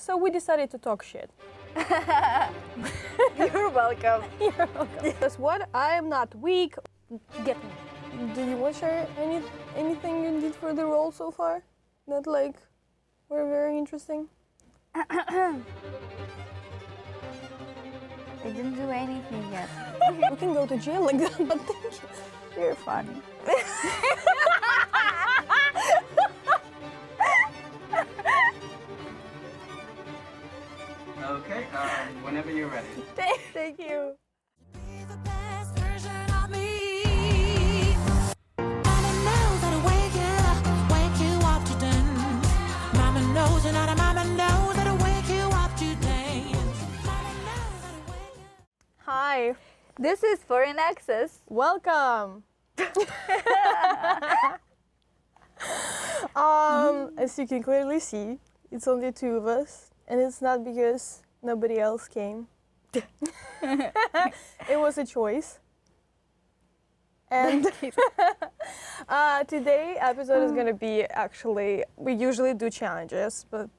So we decided to talk shit. You're welcome. You're welcome. Guess what? I am not weak. Get me. Do you want to share anything you did for the role so far? That were very interesting? I didn't do anything yet. We can go to jail like that, but thank you. You're funny. Okay, whenever you're ready. Thank you. Be the best version of me. Mama knows how to wake you up to dance. Mama knows and other mama knows how to wake you up to dance. Mama knows how to wake up. Hi. This is Foreign Access. Welcome. As you can clearly see, it's only two of us, and it's not because nobody else came. It was a choice. And today episode is gonna be actually, we usually do challenges, but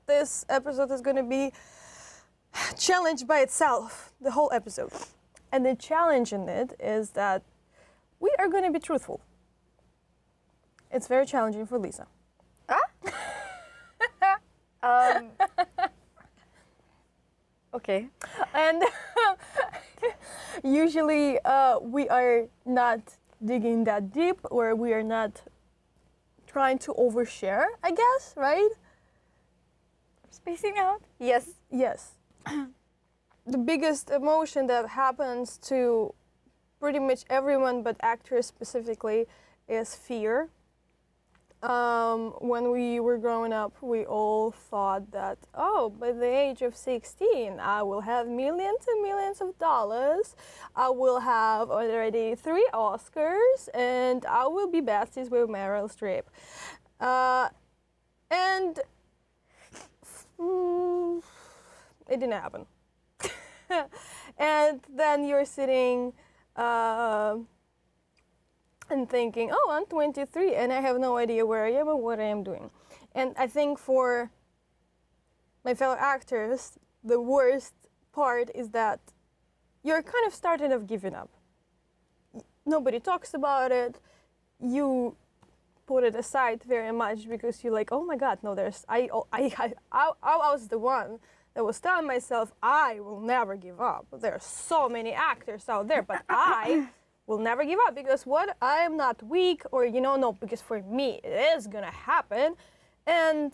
this episode is gonna be challenged by itself, the whole episode. And the challenge in it is that we are gonna be truthful. It's very challenging for Lisa. Okay. And usually we are not digging that deep, or we are not trying to overshare, I guess, right? Spacing out? Yes. Yes. The biggest emotion that happens to pretty much everyone, but actors specifically, is fear. When we were growing up, we all thought that, oh, by the age of 16, I will have millions and millions of dollars. I will have already 3 Oscars, and I will be besties with Meryl Streep. And it didn't happen. And then you're sitting and thinking, oh, I'm 23 and I have no idea where I am or what I am doing. And I think for my fellow actors, the worst part is that you're kind of starting of giving up. Nobody talks about it. You put it aside very much because you're like, oh my God, no, I was the one that was telling myself, I will never give up. There are so many actors out there, but I will never give up because what? I am not weak, or no, because for me it is gonna happen. And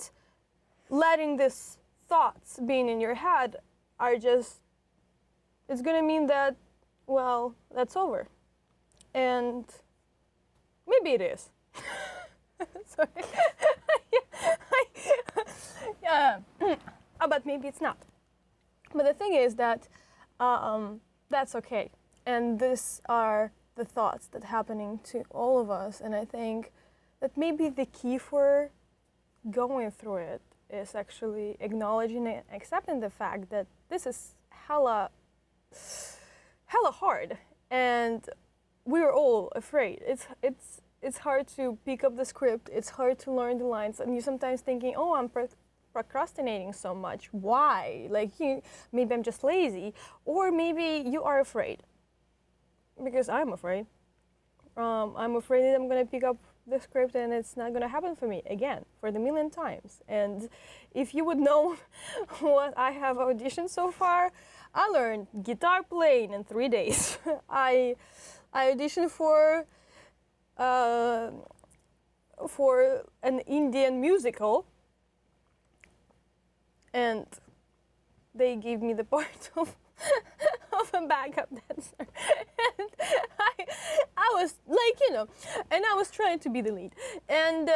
letting these thoughts being in your head are just, it's gonna mean that, well, that's over. And maybe it is. Sorry. Yeah. But maybe it's not. But the thing is that that's okay. And these are the thoughts that are happening to all of us. And I think that maybe the key for going through it is actually acknowledging and accepting the fact that this is hella hard. And we're all afraid. It's hard to pick up the script. It's hard to learn the lines. And you're sometimes thinking, oh, I'm procrastinating so much. Why? Maybe I'm just lazy. Or maybe you are afraid. Because I'm afraid. I'm afraid that I'm going to pick up the script and it's not going to happen for me again, for the millionth times. And if you would know what I have auditioned so far, I learned guitar playing in 3 days. I auditioned for an Indian musical, and they gave me the part of a backup dancer. And I was and I was trying to be the lead. And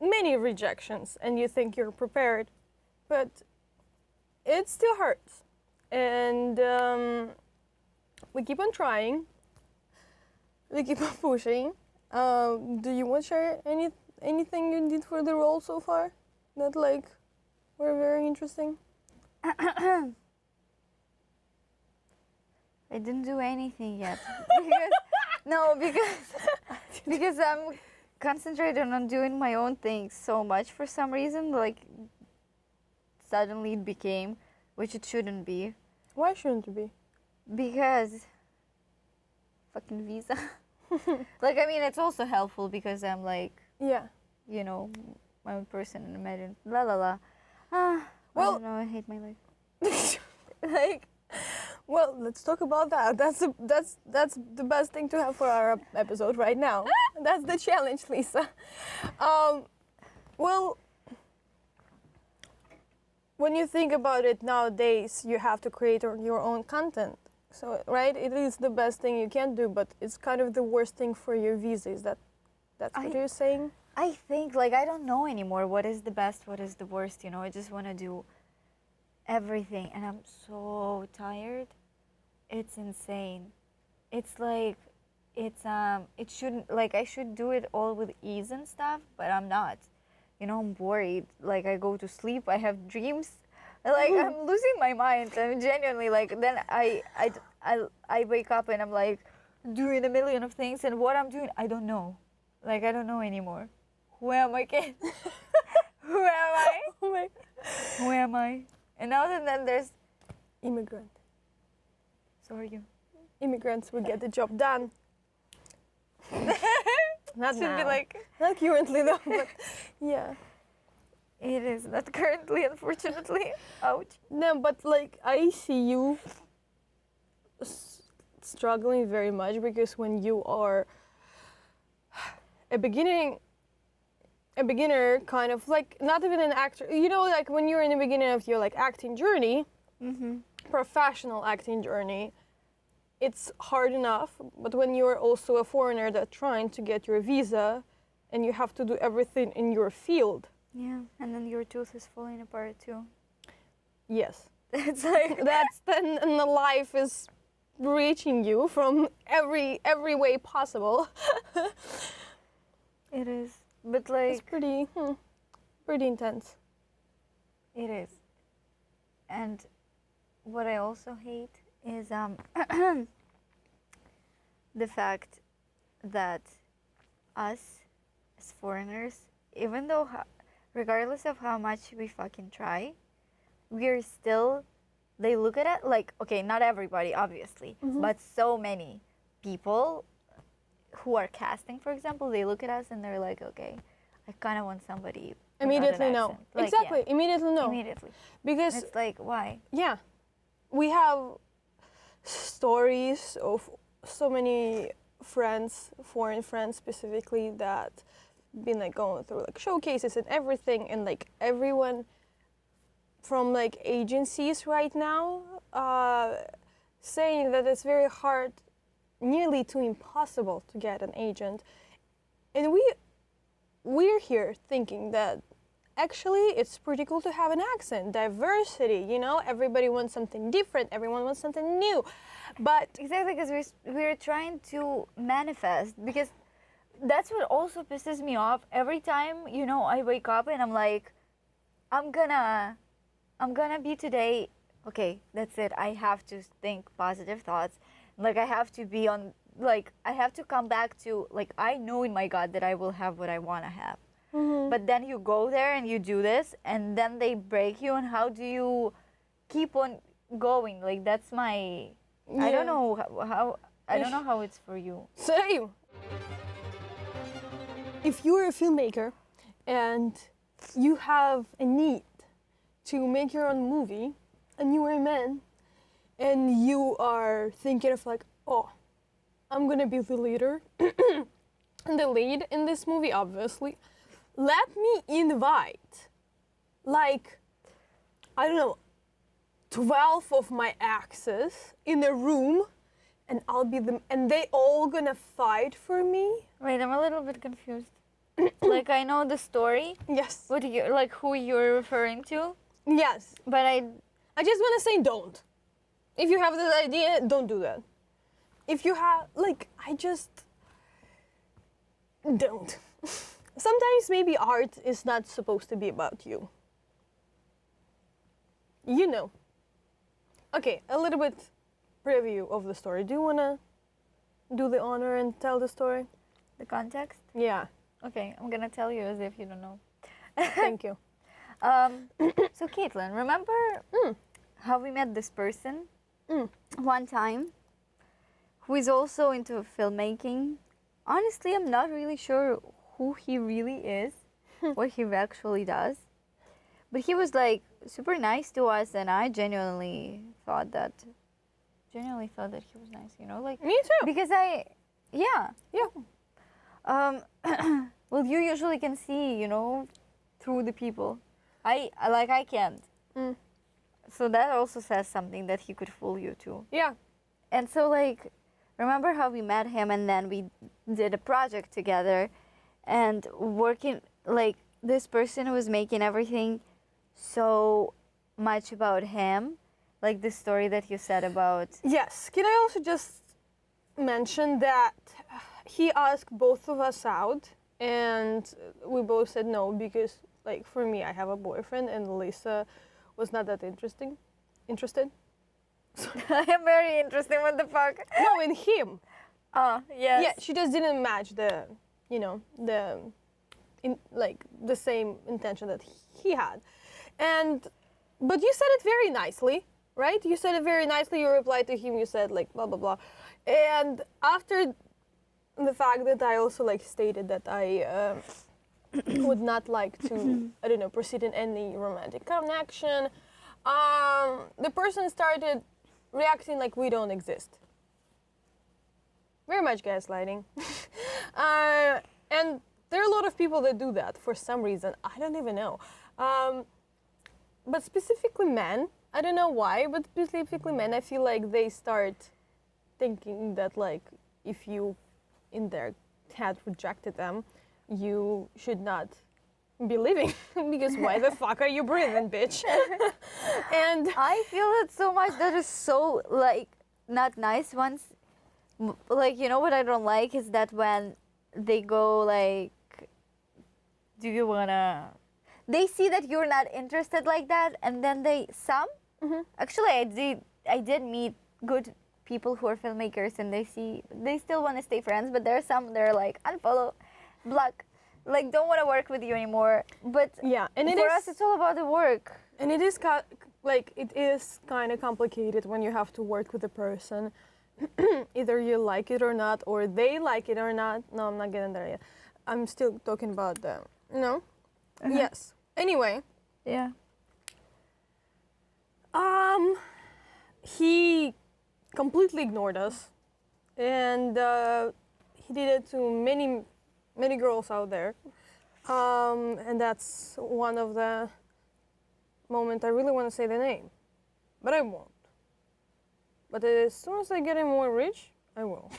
many rejections, and you think you're prepared, but it still hurts. And we keep on trying. We keep on pushing. Do you want to share anything you did for the role so far that were very interesting? I didn't do anything yet. Because I'm concentrated on doing my own things so much for some reason. suddenly it became, which it shouldn't be, Why shouldn't it be? because fucking visa. Like, I mean, it's also helpful because I'm like, Yeah. you know, my own person and imagine la la la. I Well- don't know, I hate my life. Like, Well, let's talk about that. That's the best thing to have for our episode right now. That's the challenge, Lisa. Well, when you think about it nowadays, you have to create your own content. So, right, it is the best thing you can do, but it's kind of the worst thing for your visa. Is that's what you're saying? I think, like, I don't know anymore what is the best, what is the worst, you know. I just want to do everything, and I'm so tired. It's insane. It's like, it shouldn't, like, I should do it all with ease and stuff, but I'm not. You know, I'm worried. Like, I go to sleep, I have dreams. Like, I'm losing my mind. I'm genuinely, like, then I wake up and I'm like doing a million of things, and what I'm doing, I don't know. Like, I don't know anymore. Who am I, kid? Who am I? Oh my. Who am I? And other than there's, Immigrant. so are you. Immigrants will get the job done. Not Should now. be like, Not currently though, but yeah. it is not currently, unfortunately. Ouch. No, but like I see you struggling very much because when you are a beginner kind of like not even an actor, you know, like when you're in the beginning of your like acting journey, professional acting journey, it's hard enough. But when you're also a foreigner that's trying to get your visa and you have to do everything in your field, Yeah, and then your tooth is falling apart too. yes, It's like, that's then and the life is reaching you from every way possible. it is. But It's like, pretty intense. it is. And what I also hate is the fact that us as foreigners, even though regardless of how much we fucking try, we're still, they look at it like, okay, not everybody obviously, but so many people who are casting, for example, they look at us and they're like, okay, I kind of want somebody without an Immediately no. accent. Like, Exactly. Immediately no. Immediately. Because It's like, why? yeah, we have stories of so many friends, foreign friends specifically, that been like going through like showcases and everything, and like everyone from like agencies right now saying that it's very hard, nearly to impossible to get an agent. And we're here thinking that actually it's pretty cool to have an accent, diversity, you know, everybody wants something different, everyone wants something new. But Exactly, because we're trying to manifest, because that's what also pisses me off. Every time, you know, I wake up and I'm like, I'm gonna be today, okay, that's it. I have to think positive thoughts. Like, I have to be on, like, I have to come back to, like, I know in my gut that I will have what I want to have. But then you go there and you do this, and then they break you, and how do you keep on going? Like, that's my, I don't know how I don't know how it's for you. same. If you're a filmmaker and you have a need to make your own movie, and you are a man, and you are thinking of like, oh, I'm gonna be the leader, the lead in this movie, obviously. Let me invite, like, I don't know, 12 of my exes in a room, and I'll be them, and they all gonna fight for me. Wait, I'm a little bit confused. Like, I know the story, Yes. what you, like, who you're referring to, Yes. but I just wanna say don't. If you have this idea, don't do that. If you have, like, I just don't. Sometimes maybe art is not supposed to be about you. You know. Okay, a little bit preview of the story. Do you wanna do the honor and tell the story? the context. Yeah, Okay, I'm gonna tell you as if you don't know. thank you. So Caitlin, remember how we met this person one time who is also into filmmaking? Honestly, I'm not really sure who he really is, what he actually does. But he was like super nice to us, and I genuinely thought that he was nice, you know, like Me too. because yeah. Well, you usually can see, you know, through the people. I can't. So that also says something that he could fool you too. Yeah. And so like, remember how we met him and then we did a project together, and working like this person was making everything so much about him, like the story that you said about. Yes. Can I also just mention that he asked both of us out, and we both said no because, like, for me, I have a boyfriend, and Lisa was not that interested. I am very interested. What the fuck? No, in him. Yes. Yeah, she just didn't match the, you know, the same intention that he had, but you said it very nicely, right? You said it very nicely. You replied to him. You said like blah blah blah, and after the fact that I also like stated that I would not like to, I don't know, proceed in any romantic connection, the person started reacting like we don't exist. Very much gaslighting. And there are a lot of people that do that for some reason. I don't even know. But specifically men, I don't know why, but specifically men, I feel like they start thinking that like if you in their head rejected them, you should not be living because why the fuck are you breathing, bitch? And I feel it so much. That is so like not nice. Once, like, you know what I don't like is that when they go like, do you wanna? They see that you're not interested like that, and then actually I did meet good people who are filmmakers, and they still want to stay friends, but there are some they're like unfollow, block, like don't want to work with you anymore. But yeah, and for us it's all about the work. And it is it is kind of complicated when you have to work with a person. Either you like it or not, or they like it or not. No, I'm not getting there yet. I'm still talking about the, Yes. Anyway. Yeah. He completely ignored us, and he did it to many, many girls out there. And that's one of the moments I really want to say the name, but I won't. But as soon as I get more rich, I will.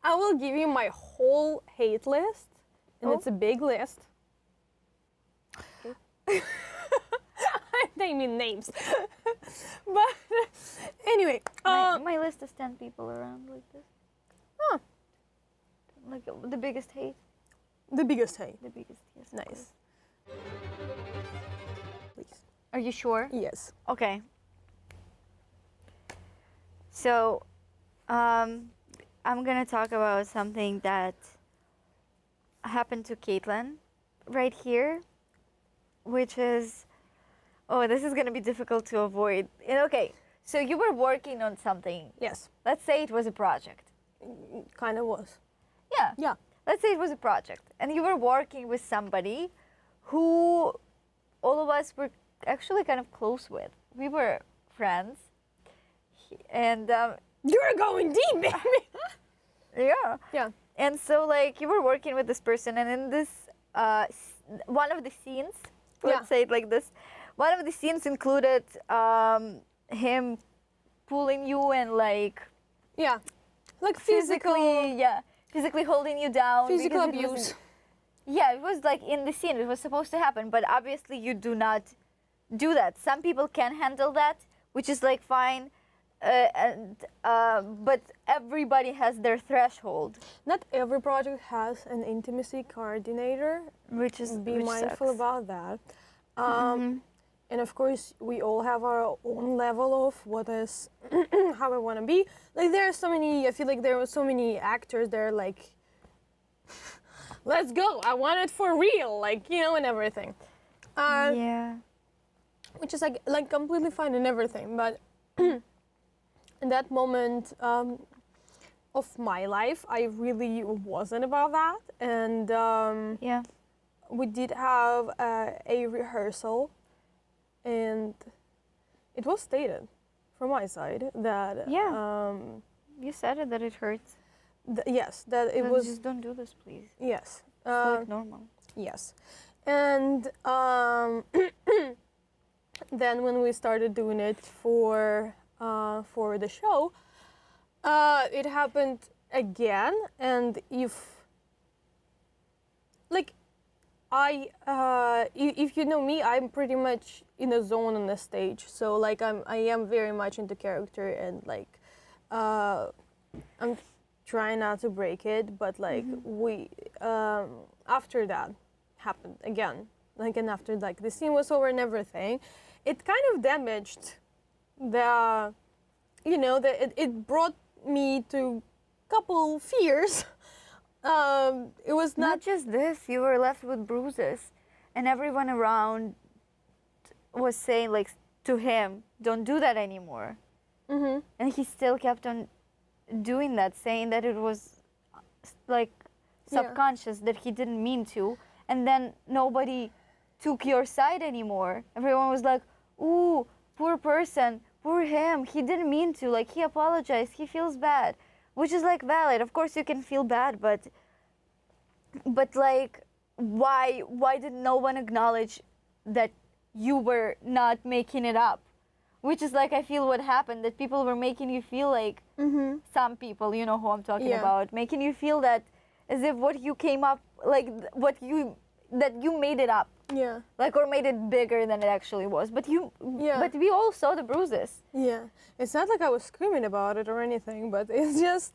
I will give you my whole hate list, and it's a big list. Okay. I'm naming names. But anyway. My list is 10 people around like this. Huh. Like the biggest hate. The biggest hate. The biggest, yes. Nice. Please. Are you sure? Yes. Okay. So, I'm gonna talk about something that happened to Caitlin right here, which is, this is gonna be difficult to avoid. And okay, so you were working on something. Yes. Let's say it was a project. Kind of was. Yeah. Yeah. Let's say it was a project, and you were working with somebody who all of us were actually kind of close with. We were friends, and You're going deep, baby. yeah. Yeah. And so, like, you were working with this person, and in this, one of the scenes, let's say it like this, one of the scenes included him pulling you and, like, Yeah. Like physically holding you down. physical because it was- abuse. Yeah, it was like in the scene, it was supposed to happen, but obviously you do not do that. Some people can handle that, which is like fine, but everybody has their threshold. Not every project has an intimacy coordinator. Which Mindful sucks. about that. And of course, we all have our own level of what is how we want to be. Like there are so many. I feel like there were so many actors. They're like let's go. I want it for real, like, you know, and everything. Yeah. Which is like completely fine and everything, but in that moment of my life, I really wasn't about that, and Yeah. we did have a rehearsal, and it was stated from my side that Yeah. You said it that it hurts. yes, that it So was just don't do this, please. yes, It's like normal. yes, and then when we started doing it for the show, it happened again, and if like if you know me, I'm pretty much in a zone on the stage. So like I am very much into character, and like I'm trying not to break it, but like we after that happened again, like, and after like the scene was over and everything, it kind of damaged the, you know, it brought me to couple fears. It was Not not just this, you were left with bruises, and everyone around was saying like to him, "Don't do that anymore." Mhm. And he still kept on doing that, saying that it was like Yeah. subconscious, that he didn't mean to. And then nobody took your side anymore. Everyone was like, "Ooh, poor person, poor him. He didn't mean to. Like, he apologized. He feels bad," which is like valid. Of course, you can feel bad, but like, why did no one acknowledge that you were not making it up? Which is like, I feel what happened, that people were making you feel like, some people, you know who I'm talking Yeah. about, making you feel that as if what you came up, like that you made it up, yeah. like, or made it bigger than it actually was. But Yeah. but we all saw the bruises. Yeah, it's not like I was screaming about it or anything, but it's just,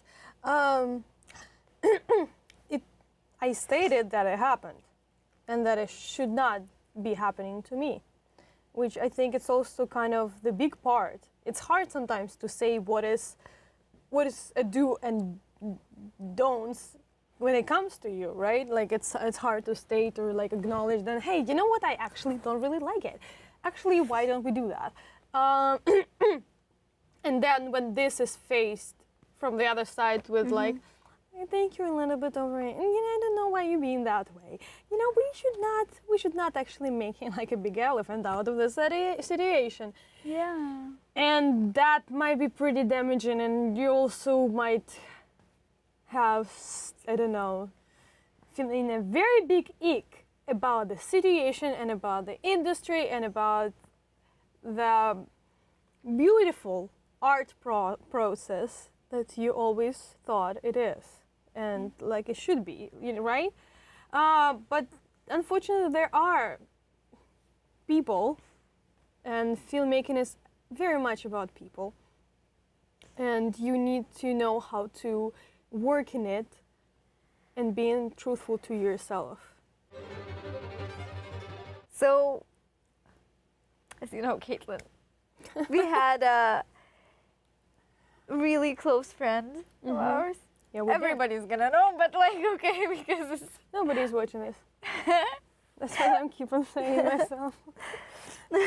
I stated that it happened, and that it should not be happening to me, which I think it's also kind of the big part. It's hard sometimes to say what is a do and don'ts when it comes to you, right? Like it's hard to state or like acknowledge that, hey, you know what? I actually don't really like it. Actually, why don't we do that? And then when this is faced from the other side with like, I think you're a little bit over it, and you know, I don't know why you're being that way. You know, we should not actually make like a big elephant out of the situation. Yeah. And that might be pretty damaging, and you also might have, I don't know, feeling a very big ick about the situation and about the industry and about the beautiful art process that you always thought it is, and like it should be, you know, right? But unfortunately, there are people, and filmmaking is very much about people, and you need to know how to work in it and being truthful to yourself. So, as you know, Caitlin, we had a really close friend of ours. Yeah, we did. Everybody's gonna know, but like, okay, because it's Nobody's watching this. That's what I'm keep on saying myself. and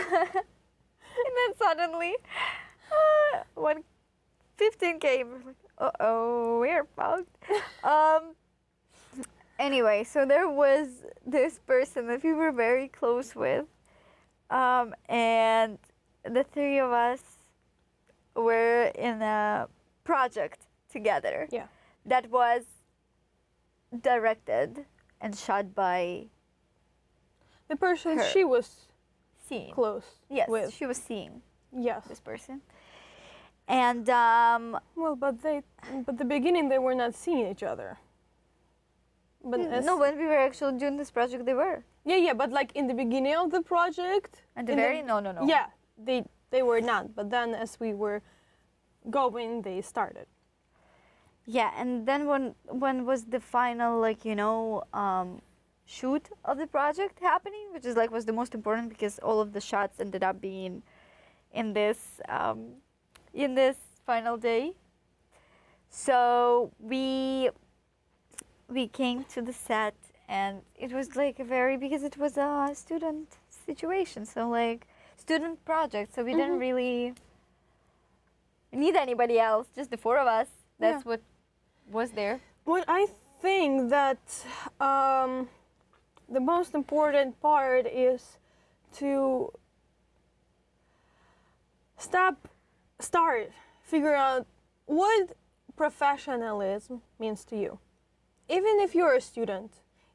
then suddenly, when 15 came, we're like, uh-oh, we're fucked. Anyway, so there was this person that we were very close with, and the three of us were in a project together. Yeah. That was directed and shot by The person Her. she was seeing. close Yes, with. she was seeing Yes. this person. And Well, but the beginning they were not seeing each other. But no, when we were actually doing this project, they were. yeah, but like in the beginning of the project. At the in very no. Yeah, they were not. But then as we were going, they started. Yeah, and then when was the final, like, you know, shoot of the project happening, which is like was the most important because all of the shots ended up being in this final day. So we came to the set, and it was like a very, because it was a student situation, so like student project, so we didn't really need anybody else, just the four of us. That's what was there. Well, I think that the most important part is to start figure out what professionalism means to you. Even if you're a student,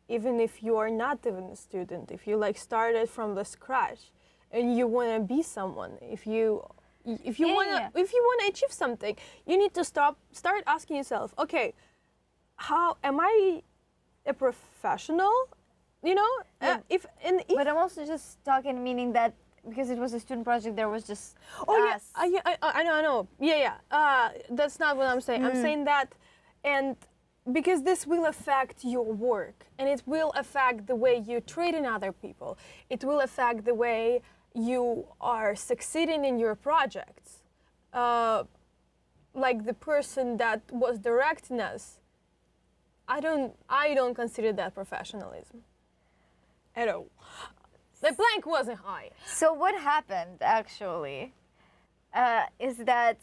even if you are not even a student, if you like started from the scratch and you want to be someone, if you want to achieve something, you need to start asking yourself, okay, how am I a professional? You know, But I'm also just talking, meaning that because it was a student project, there was just us. I know. That's not what I'm saying. I'm saying that, and because this will affect your work, and it will affect the way you treat in other people. It will affect the way you are succeeding in your projects. Like the person that was directing us, I don't consider that professionalism at all. The blank wasn't high. So what happened actually is that,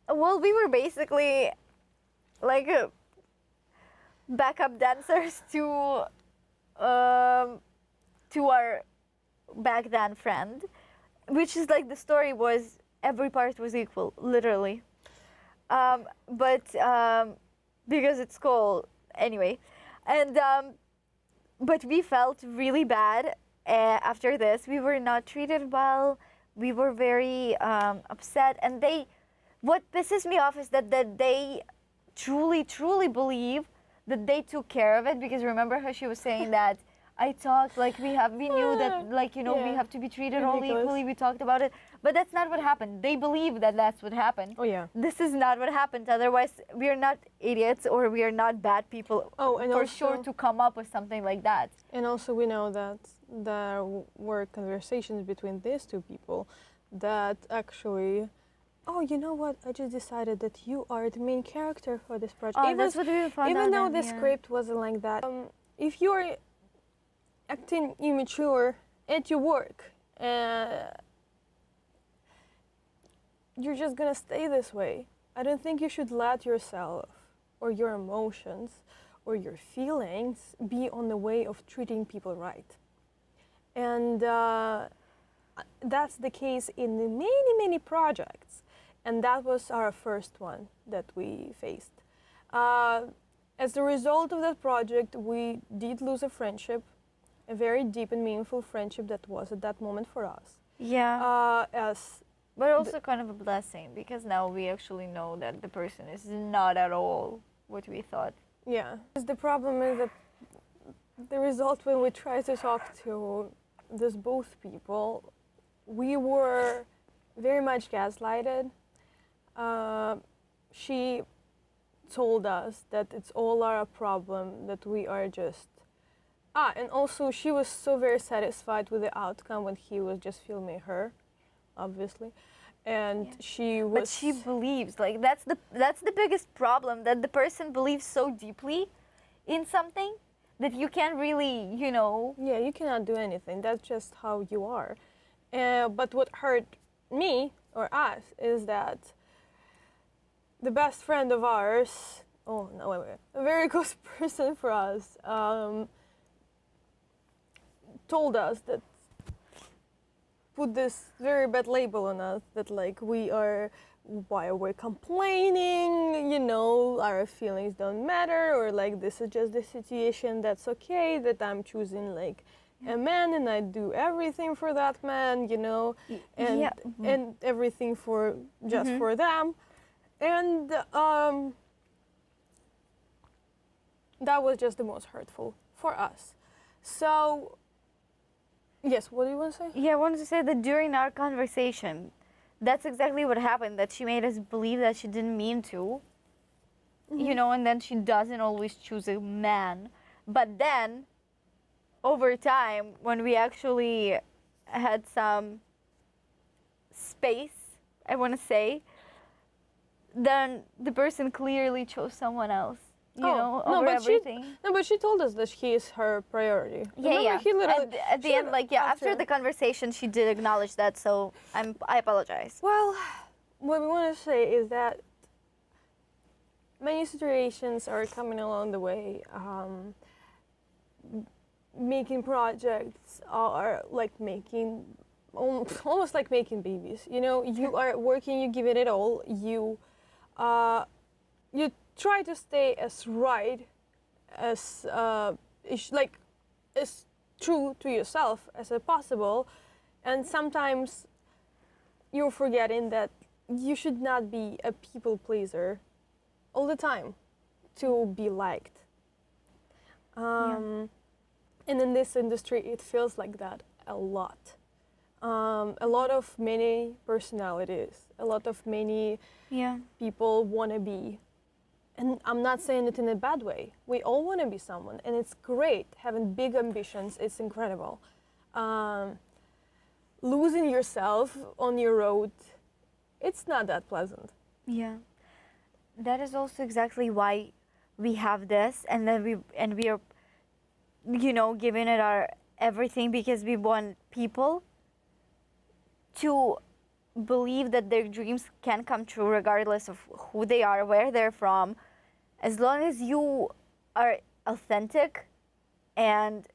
well, we were basically like backup dancers to our back then friend, which is like the story was every part was equal, literally. But because it's called anyway, and but we felt really bad after this. We were not treated well. We were very upset, and what pisses me off is that they truly believe that they took care of it, because remember how she was saying that I talked like we knew that, like, you know, we have to be treated all equally. We talked about it, but that's not what happened. They believe that that's what happened. Oh yeah. This is not what happened. Otherwise, we are not idiots or we are not bad people. Oh, and for also, sure to come up with something like that. And also, we know that there were conversations between these two people that actually, oh, you know what? I just decided that you are the main character for this project. Oh, that's what we found even out though then, the yeah. script wasn't like that. If you're acting immature at your work, you're just gonna stay this way. I don't think you should let yourself or your emotions or your feelings be on the way of treating people right. And that's the case in the many projects. And that was our first one that we faced. As a result of that project, we did lose a friendship, a very deep and meaningful friendship that was at that moment for us. Yeah. But also kind of a blessing, because now we actually know that the person is not at all what we thought. Yeah. The problem is that the result when we tried to talk to these both people, we were very much gaslighted. She told us that it's all our problem, that we are just... and also she was so very satisfied with the outcome when he was just filming her, obviously. And she was... But she believes, like, that's the biggest problem, that the person believes so deeply in something that you can't really, you know... Yeah, you cannot do anything. That's just how you are. But what hurt me, or us, is that the best friend of ours, a very close person for us, told us that, put this very bad label on us, that like why are we complaining, you know, our feelings don't matter, or like this is just the situation, that's okay, that I'm choosing like a man and I do everything for that man, you know, and and everything for just for them. And that was just the most hurtful for us. So yes, what do you want to say? Yeah, I wanted to say that during our conversation, that's exactly what happened, that she made us believe that she didn't mean to, you know, and then she doesn't always choose a man. But then, over time, when we actually had some space, I want to say, then the person clearly chose someone else. over everything. But she told us that he is her priority. Yeah, Remember, yeah. He literally, At the end, like, yeah, after the conversation, she did acknowledge that, so I apologize. Well, what we want to say is that many situations are coming along the way. Making projects are like making, almost like making babies. You know, you are working, you give it all. You try to stay as right as as true to yourself as possible, and sometimes you're forgetting that you should not be a people pleaser all the time to be liked. And in this industry, it feels like that a lot. A lot of many personalities, a lot of many people want to be. And I'm not saying it in a bad way. We all want to be someone, and it's great. Having big ambitions, it's incredible. Losing yourself on your road, it's not that pleasant. Yeah, that is also exactly why we have this, and then we are, giving it our everything, because we want people to believe that their dreams can come true regardless of who they are, where they're from. As long as you are authentic and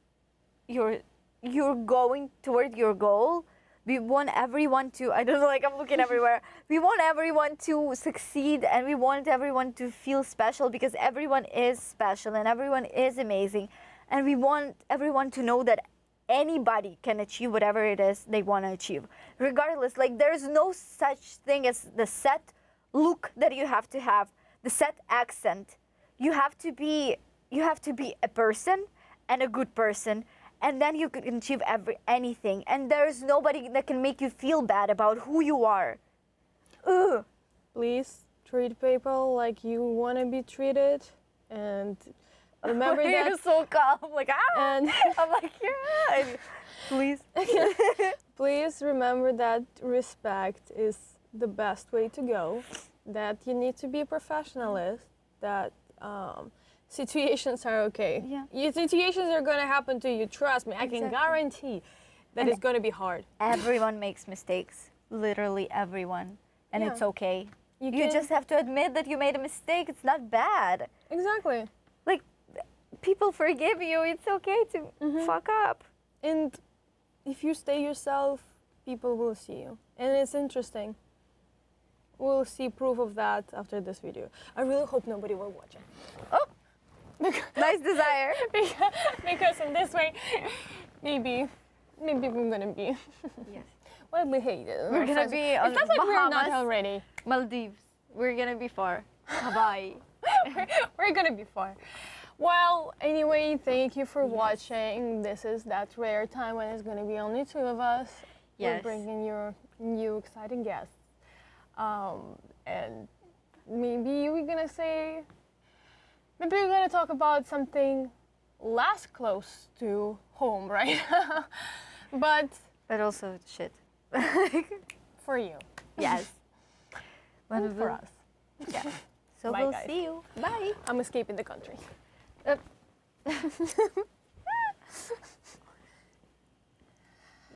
you're going toward your goal, we want everyone to, I don't know, like I'm looking everywhere. We want everyone to succeed, and we want everyone to feel special, because everyone is special and everyone is amazing. And we want everyone to know that anybody can achieve whatever it is they want to achieve. Regardless, like there's no such thing as the set look that you have to have, the set accent. You have to be a person and a good person, and then you can achieve anything. And there's nobody that can make you feel bad about who you are. Ugh. Please treat people like you want to be treated, and remember that. You're so calm, like And I'm like, yeah. Please. please remember that respect is the best way to go. That you need to be a professionalist. That situations are okay. Yeah. Your situations are gonna happen to you. Trust me. I can Exactly. guarantee that it's gonna be hard. Everyone makes mistakes. Literally everyone. And Yeah. it's okay. You can- just have to admit that you made a mistake. It's not bad. Exactly. Like, people forgive you. It's okay to fuck up. And if you stay yourself, people will see you. And it's interesting. We'll see proof of that after this video. I really hope nobody will watch it. Oh, nice desire. Because in this way, maybe we're gonna be Yes. widely hated. We're gonna be on It's not like we're not Bahamas. already. Maldives. We're gonna be far. Hawaii. We're gonna be far. Well, anyway, thank you for watching. This is that rare time when it's gonna be only two of us. We're Yes. bringing your new exciting guests. And maybe we're gonna talk about something less close to home, right? But Also shit. for you, Yes. and for us. Yeah. So Bye, we'll guys. see you. Bye. I'm escaping the country.